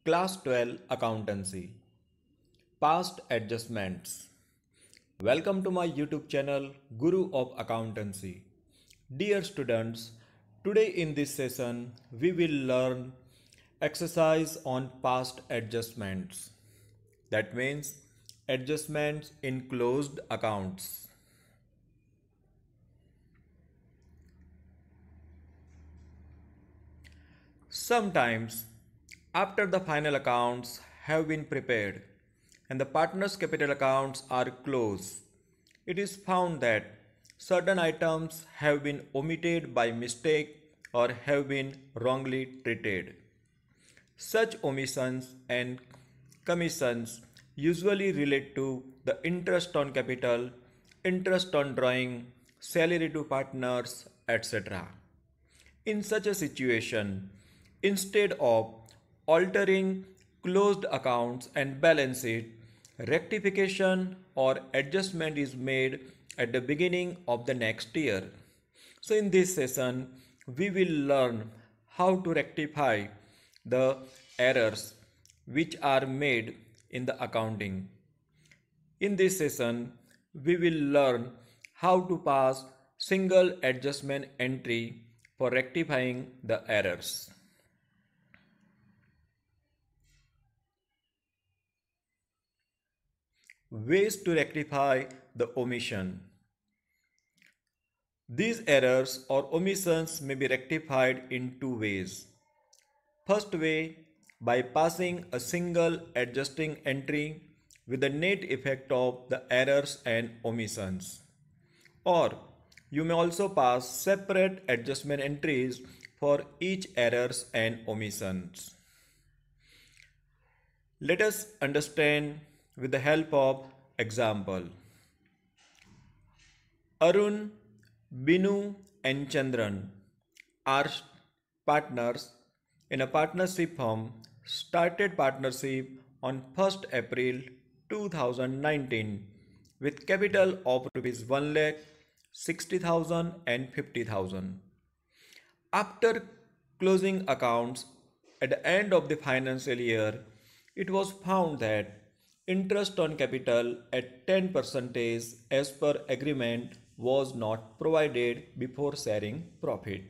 Class 12 Accountancy. Past Adjustments. Welcome to my YouTube channel Guru of Accountancy. Dear students, today in this session we will learn exercise on past adjustments. That means adjustments in closed accounts. Sometimes, after the final accounts have been prepared and the partners' capital accounts are closed, it is found that certain items have been omitted by mistake or have been wrongly treated. Such omissions and commissions usually relate to the interest on capital, interest on drawing, salary to partners, etc. In such a situation, instead of altering closed accounts and balance sheet, rectification or adjustment is made at the beginning of the next year. So in this session, we will learn how to rectify the errors which are made in the accounting. In this session, we will learn how to pass single adjustment entry for rectifying the errors. Ways to rectify the omission. These errors or omissions may be rectified in two ways. First way, by passing a single adjusting entry with the net effect of the errors and omissions. Or you may also pass separate adjustment entries for each errors and omissions. Let us understand with the help of example. Arun, Binu and Chandran are partners in a partnership firm, started partnership on 1st April 2019 with capital of rupees 1 lakh 60,000 and 50,000. After closing accounts at the end of the financial year, it was found that interest on capital at 10% as per agreement was not provided before sharing profit.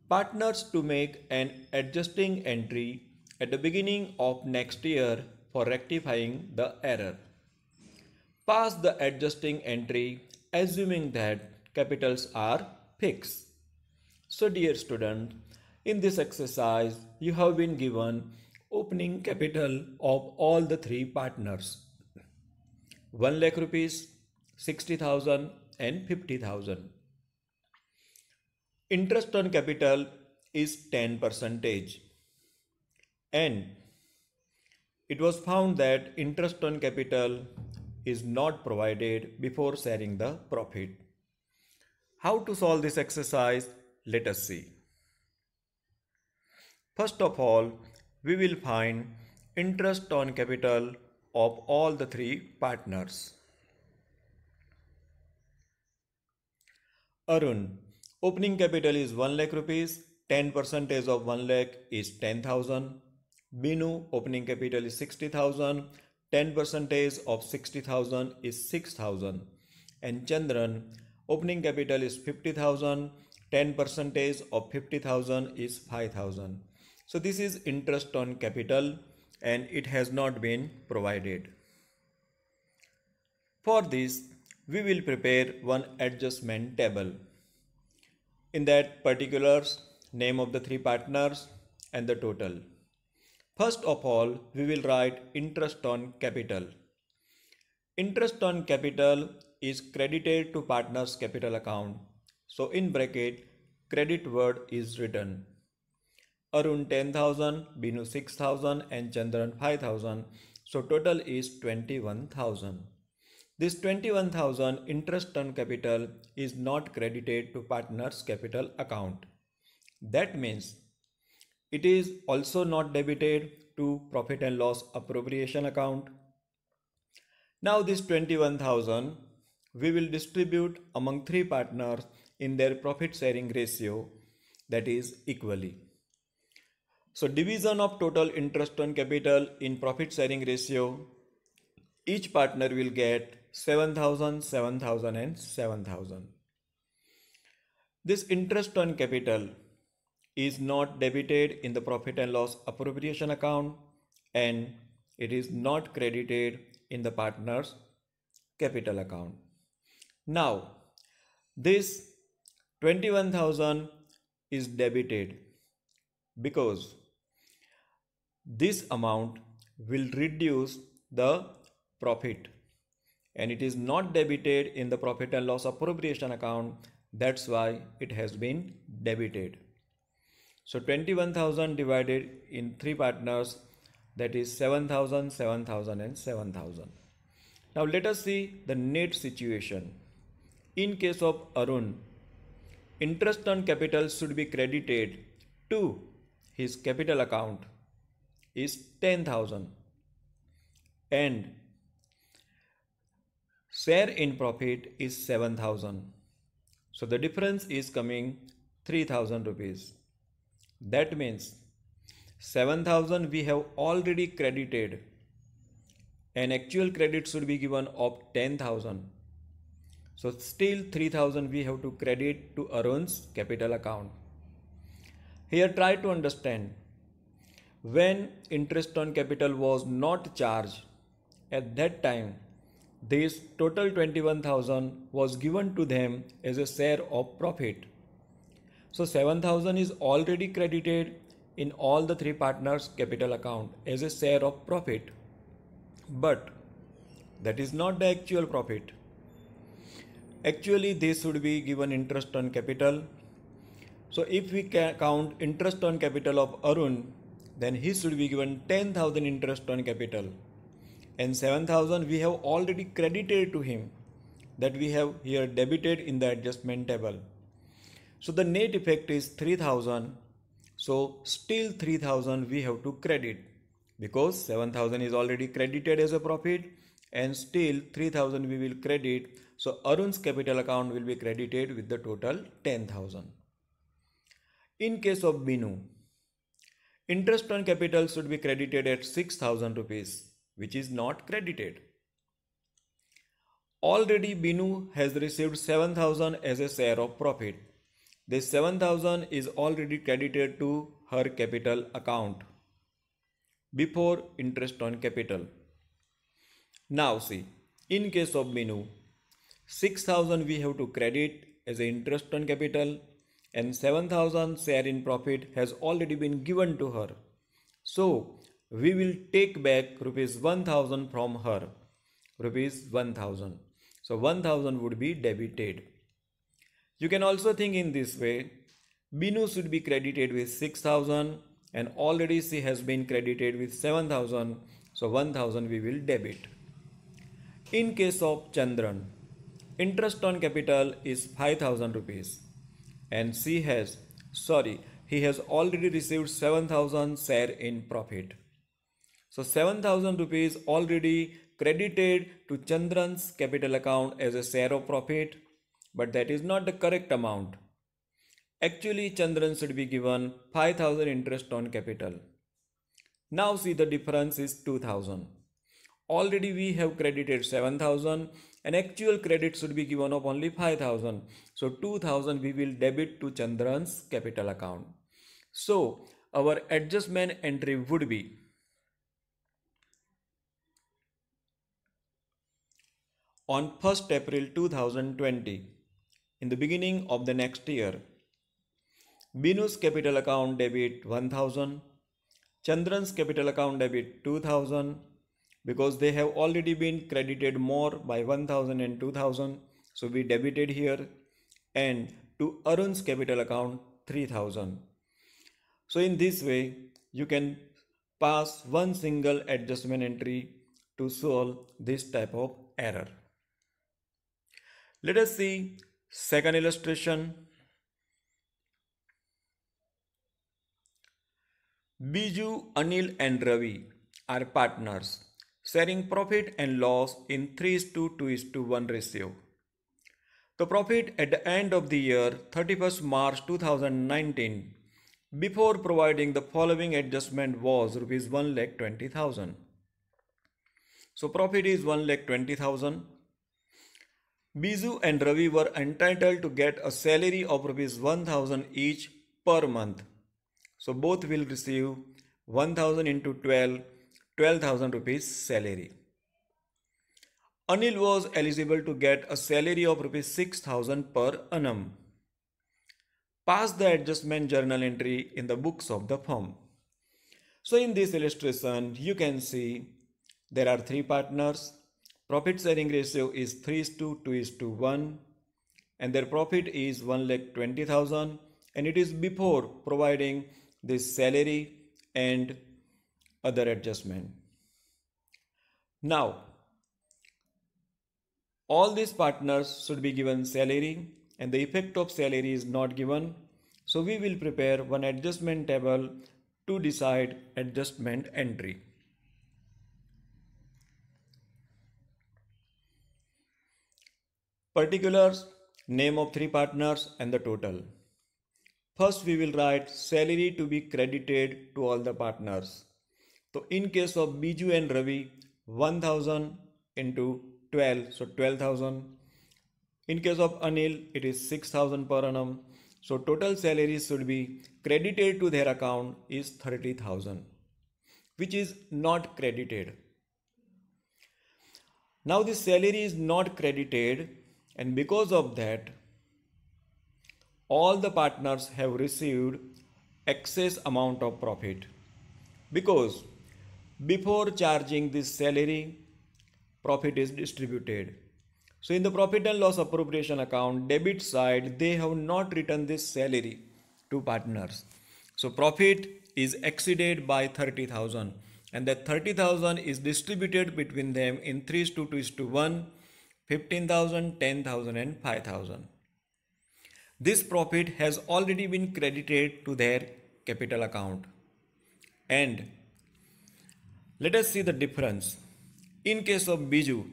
Partners to make an adjusting entry at the beginning of next year for rectifying the error. Pass the adjusting entry assuming that capitals are fixed. So dear student, in this exercise you have been given opening capital of all the three partners 1 lakh rupees, 60,000 and 50,000. Interest on capital is 10% and it was found that interest on capital is not provided before sharing the profit. How to solve this exercise? Let us see. First of all, we will find interest on capital of all the three partners. Arun, opening capital is 1 lakh rupees, 10% of 1 lakh is 10,000. Binu, opening capital is 60,000, 10% of 60,000 is 6,000. And Chandran, opening capital is 50,000, 10% of 50,000 is 5,000. So this is interest on capital and it has not been provided. For this, we will prepare one adjustment table. In that, particulars, name of the three partners and the total. First of all, we will write interest on capital. Interest on capital is credited to partner's capital account. So in bracket, credit word is written. Arun 10,000, Binu 6,000 and Chandran 5,000. So total is 21,000. This 21,000 interest on capital is not credited to partner's capital account. That means it is also not debited to profit and loss appropriation account. Now this 21,000 we will distribute among three partners in their profit sharing ratio, that is equally. So division of total interest on capital in profit sharing ratio, each partner will get 7,000, 7,000 and 7,000. This interest on capital is not debited in the profit and loss appropriation account, and it is not credited in the partner's capital account. Now, this 21,000 is debited because this amount will reduce the profit, and it is not debited in the profit and loss appropriation account. That's why it has been debited. So 21,000 divided in three partners, that is 7,000, 7,000 and 7,000. Now let us see the net situation. In case of Arun, interest on capital should be credited to his capital account is 10,000 and share in profit is 7,000. So the difference is coming 3,000 rupees. That means 7,000 we have already credited, and actual credit should be given of 10,000. So still 3,000 we have to credit to Arun's capital account. Here try to understand, when interest on capital was not charged, at that time this total 21,000 was given to them as a share of profit. So 7,000 is already credited in all the three partners' capital account as a share of profit. But that is not the actual profit. Actually, this should be given interest on capital. So if we count interest on capital of Arun, then he should be given 10,000 interest on capital. And 7,000 we have already credited to him, that we have here debited in the adjustment table. So the net effect is 3,000. So still 3,000 we have to credit, because 7,000 is already credited as a profit, and still 3,000 we will credit. So Arun's capital account will be credited with the total 10,000. In case of Binu, interest on capital should be credited at 6,000 rupees, which is not credited. Already Binu has received 7,000 as a share of profit. This 7,000 is already credited to her capital account before interest on capital. Now see, in case of Binu, 6,000 we have to credit as a interest on capital, and 7,000 share in profit has already been given to her. So we will take back rupees 1,000 from her, rupees 1,000. So 1,000 would be debited. You can also think in this way, Binu should be credited with 6,000 and already she has been credited with 7,000. So 1,000 we will debit. In case of Chandran, interest on capital is 5,000 rupees and he has already received 7,000 share in profit. So 7,000 rupees already credited to Chandran's capital account as a share of profit, but that is not the correct amount. Actually, Chandran should be given 5,000 interest on capital. Now see, the difference is 2,000. Already we have credited 7,000 and actual credit should be given of only 5,000. So 2,000 we will debit to Chandran's capital account. So our adjustment entry would be on 1st April 2020, in the beginning of the next year, Binu's capital account debit 1,000, Chandran's capital account debit 2,000, because they have already been credited more by 1,000 and 2,000. So we debited here, and to Arun's capital account 3,000. So in this way, you can pass one single adjustment entry to solve this type of error. Let us see second illustration. Biju, Anil and Ravi are partners, sharing profit and loss in 3:2:1 ratio. The profit at the end of the year 31st March 2019 before providing the following adjustment was rupees 1,20,000. So profit is 1,20,000. Biju and Ravi were entitled to get a salary of rupees 1,000 each per month. So both will receive 1,000 into 12, 12,000 rupees salary. Anil was eligible to get a salary of rupees 6,000 per annum. Pass the adjustment journal entry in the books of the firm. So in this illustration, you can see there are three partners. Profit sharing ratio is 3:2:1 and their profit is 1,20,000 and it is before providing this salary and other adjustment. Now, all these partners should be given salary and the effect of salary is not given. So we will prepare one adjustment table to decide adjustment entry. Particulars, name of three partners and the total. First we will write salary to be credited to all the partners. So in case of Biju and Ravi, 1,000 into 12, so 12,000. In case of Anil, it is 6,000 per annum. So total salary should be credited to their account is 30,000, which is not credited. Now this salary is not credited and because of that, all the partners have received excess amount of profit because before charging this salary, profit is distributed. So in the profit and loss appropriation account, debit side, they have not written this salary to partners. So profit is exceeded by 30,000 and that 30,000 is distributed between them in 3:2:1, 15,000, 10,000 and 5,000. This profit has already been credited to their capital account. And let us see the difference. In case of Biju,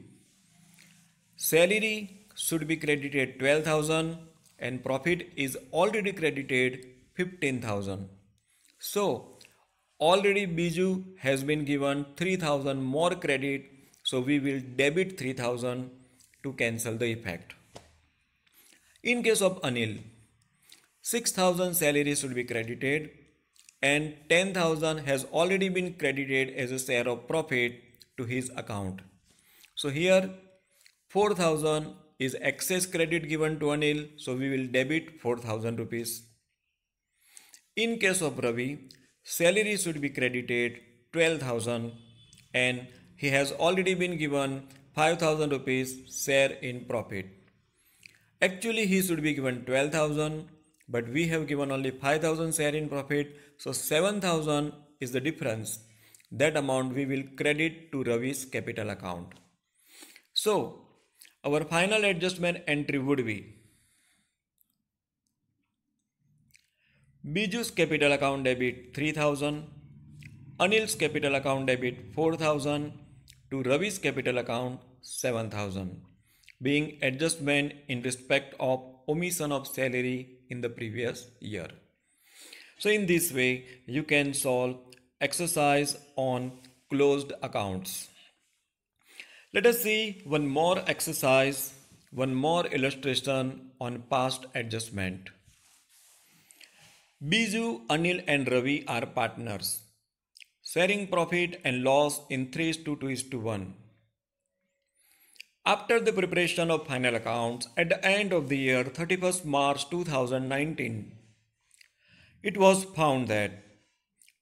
salary should be credited 12,000 and profit is already credited 15,000. So already Biju has been given 3,000 more credit. So we will debit 3,000 to cancel the effect. In case of Anil, 6,000 salary should be credited and 10,000 has already been credited as a share of profit to his account. So here 4,000 is excess credit given to Anil, so we will debit 4,000 rupees. In case of Ravi, salary should be credited 12,000 and he has already been given 5,000 rupees share in profit. Actually he should be given 12,000 but we have given only 5,000 share in profit, so 7,000 is the difference. That amount we will credit to Ravi's capital account. So our final adjustment entry would be Biju's capital account debit 3,000, Anil's capital account debit 4,000 to Ravi's capital account 7,000, being adjustment in respect of omission of salary in the previous year. So in this way you can solve exercise on closed accounts. Let us see one more exercise, one more illustration on past adjustment. Biju, Anil and Ravi are partners, sharing profit and loss in 3:2:1. After the preparation of final accounts at the end of the year 31st March 2019, it was found that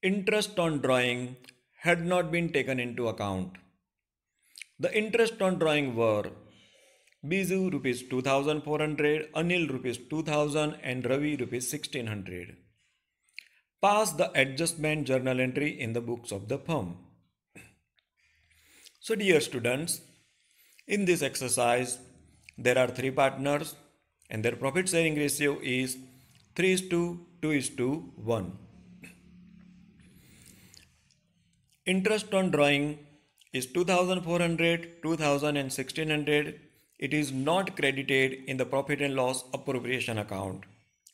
interest on drawing had not been taken into account. The interest on drawing were Biju rupees 2,400, Anil rupees 2,000 and Ravi rupees 1,600. Pass the adjustment journal entry in the books of the firm. So dear students, in this exercise there are three partners and their profit sharing ratio is 3:2:1. Interest on drawing is 2,400, 2,000 and 1,600. It is not credited in the profit and loss appropriation account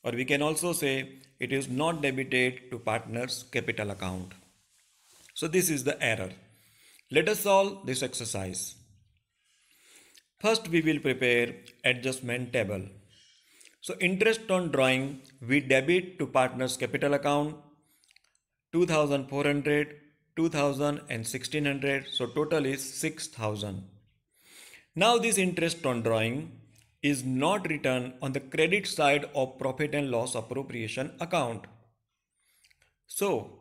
or we can also say it is not debited to partner's capital account. So this is the error. Let us solve this exercise. First we will prepare adjustment table. So interest on drawing, we debit to partner's capital account 2400, 2000 and 1600. So total is 6000. Now this interest on drawing is not written on the credit side of profit and loss appropriation account. So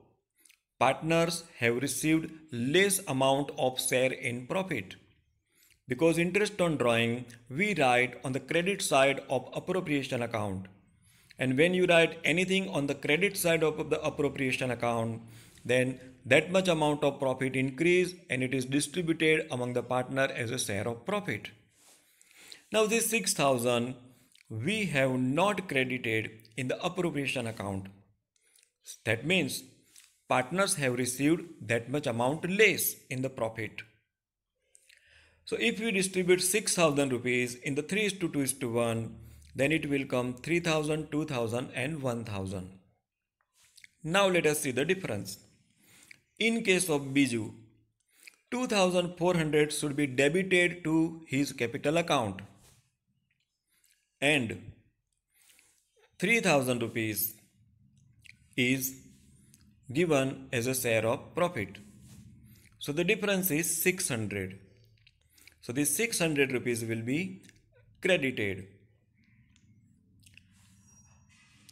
partners have received less amount of share in profit. Because interest on drawing we write on the credit side of appropriation account. And when you write anything on the credit side of the appropriation account, then that much amount of profit increase and it is distributed among the partner as a share of profit. Now this 6000 we have not credited in the appropriation account. That means partners have received that much amount less in the profit. So if we distribute 6000 rupees in the 3:2:1, then it will come 3000, 2000 and 1000. Now let us see the difference. In case of Biju, 2400 should be debited to his capital account and 3000 rupees is given as a share of profit. So the difference is 600. So this 600 rupees will be credited.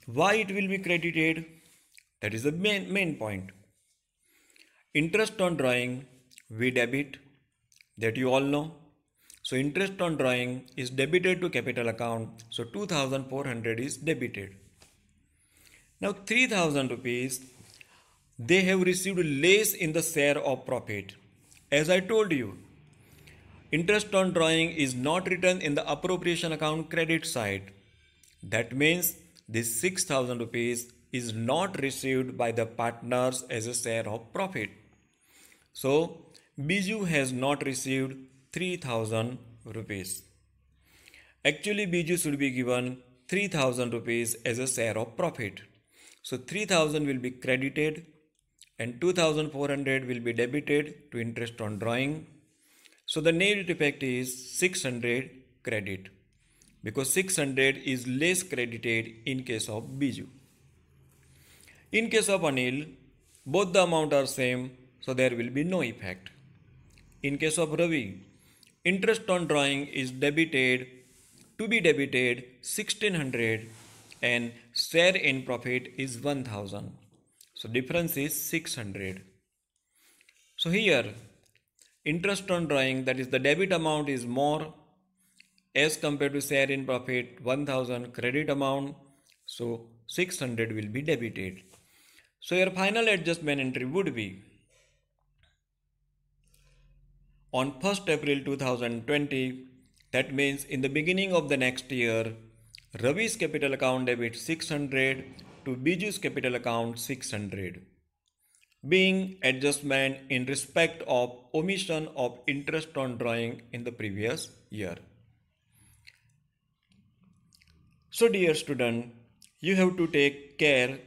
Why it will be credited? That is the main point. Interest on drawing we debit, that you all know. So interest on drawing is debited to capital account. So 2400 is debited. Now 3000 rupees they have received less in the share of profit. As I told you, interest on drawing is not written in the appropriation account credit side. That means this 6000 rupees is not received by the partners as a share of profit. So Biju has not received 3000 rupees. Actually Biju should be given 3000 rupees as a share of profit. So 3000 will be credited and 2400 will be debited to interest on drawing. So the net effect is 600 credit, because 600 is less credited in case of Biju. In case of Anil, both the amount are same, so there will be no effect. In case of Ravi, interest on drawing is debited 1600 and share in profit is 1000. So difference is 600. So here interest on drawing, that is the debit amount is more as compared to share in profit 1000 credit amount. So 600 will be debited. So your final adjustment entry would be on 1st April 2020. That means in the beginning of the next year, Ravi's capital account debit 600 to Biju's capital account 600. Being adjustment in respect of omission of interest on drawing in the previous year. So dear student, you have to take care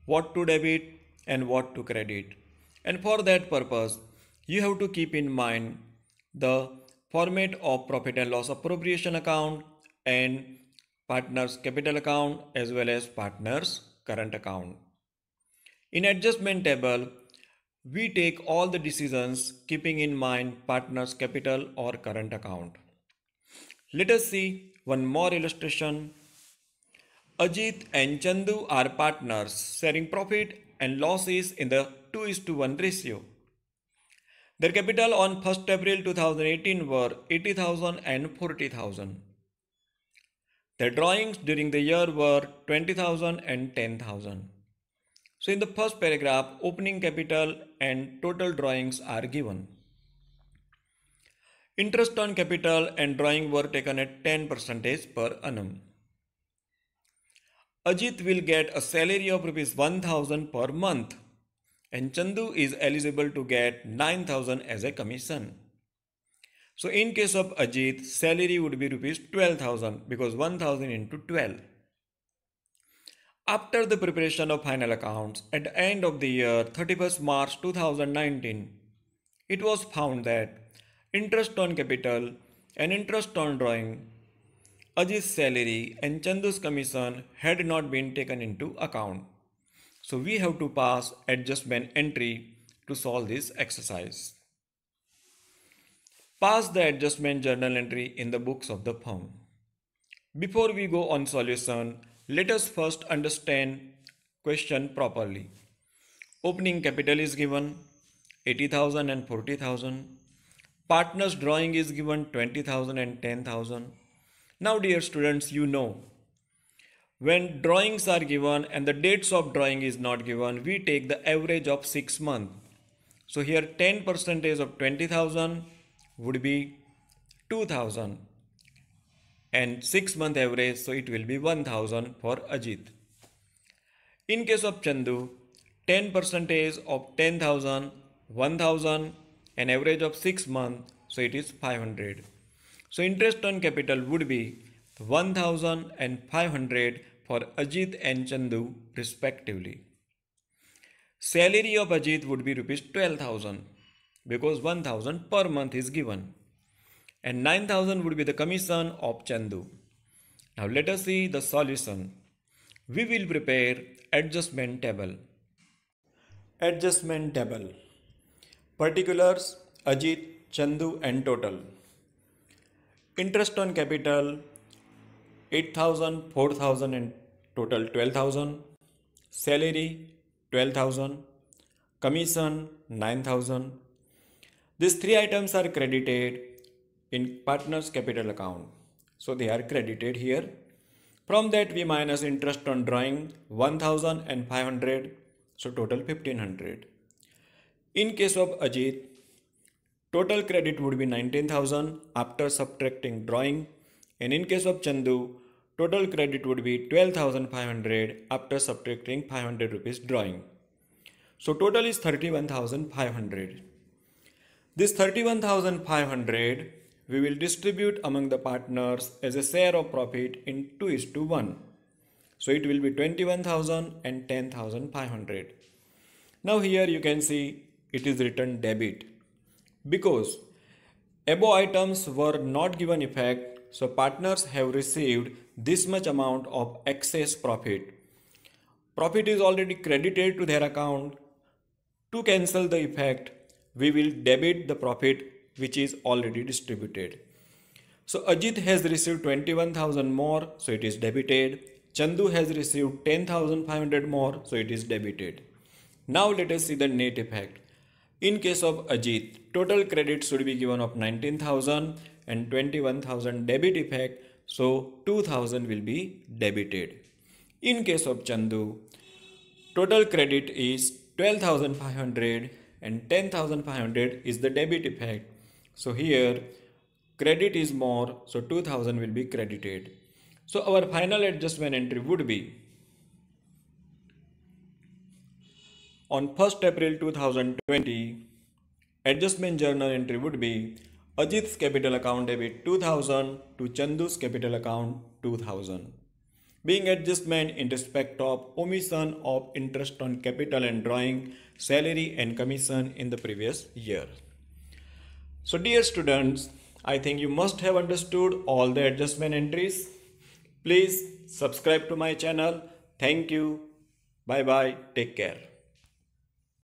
what to debit and what to credit. And for that purpose, you have to keep in mind the format of profit and loss appropriation account and partner's capital account as well as partner's current account. In adjustment table, we take all the decisions keeping in mind partner's capital or current account. Let us see one more illustration. Ajit and Chandu are partners sharing profit and losses in the 2:1 ratio. Their capital on 1st April 2018 were 80,000 and 40,000. Their drawings during the year were 20,000 and 10,000. So in the first paragraph, opening capital and total drawings are given. Interest on capital and drawing were taken at 10% per annum. Ajit will get a salary of rupees 1000 per month and Chandu is eligible to get 9,000 as a commission. So in case of Ajit, salary would be rupees 12,000 because 1000 into 12. After the preparation of final accounts at the end of the year 31st March 2019, it was found that interest on capital and interest on drawing, Ajit's salary and Chandu's commission had not been taken into account. So we have to pass adjustment entry to solve this exercise. Pass the adjustment journal entry in the books of the firm. Before we go on solution, let us first understand question properly. Opening capital is given 80,000 and 40,000. Partners drawing is given 20,000 and 10,000. Now dear students, you know when drawings are given and the dates of drawing is not given, we take the average of 6 months. So here 10% of 20,000 would be 2,000 and 6 month average, so it will be 1,000 for Ajit. In case of Chandu, 10% of 10,000, 1,000 and average of 6 months, so it is 500. So interest on capital would be 1,000 and 500 for Ajit and Chandu respectively. Salary of Ajit would be rupees 12,000 because 1,000 per month is given. And 9,000 would be the commission of Chandu. Now let us see the solution. We will prepare adjustment table. Adjustment table. Particulars Ajit, Chandu and total. Interest on capital 8,000, 4,000 and total 12,000. Salary 12,000. Commission 9,000. These three items are credited in partner's capital account. So they are credited here. From that we minus interest on drawing 1,000 and 500. So total 1,500. In case of Ajit, total credit would be 19,000 after subtracting drawing. And in case of Chandu, total credit would be 12,500 after subtracting 500 rupees drawing. So total is 31,500. This 31,500 we will distribute among the partners as a share of profit in 2:1. So it will be 21,000 and 10,500. Now here you can see it is written debit because above items were not given effect, so partners have received this much amount of excess profit. Profit is already credited to their account. To cancel the effect, we will debit the profit which is already distributed. So Ajit has received 21,000 more, so it is debited. Chandu has received 10,500 more, so it is debited. Now let us see the net effect. In case of Ajit, total credit should be given of 19,000 and 21,000 debit effect, so 2,000 will be debited. In case of Chandu, total credit is 12,500 and 10,500 is the debit effect. So here credit is more, so 2,000 will be credited. So our final adjustment entry would be on 1st April 2020, adjustment journal entry would be Ajit's capital account debit 2,000 to Chandu's capital account 2,000. Being adjustment in respect of omission of interest on capital and drawing, salary and commission in the previous year. So dear students, I think you must have understood all the adjustment entries. Please subscribe to my channel. Thank you. Bye bye. Take care.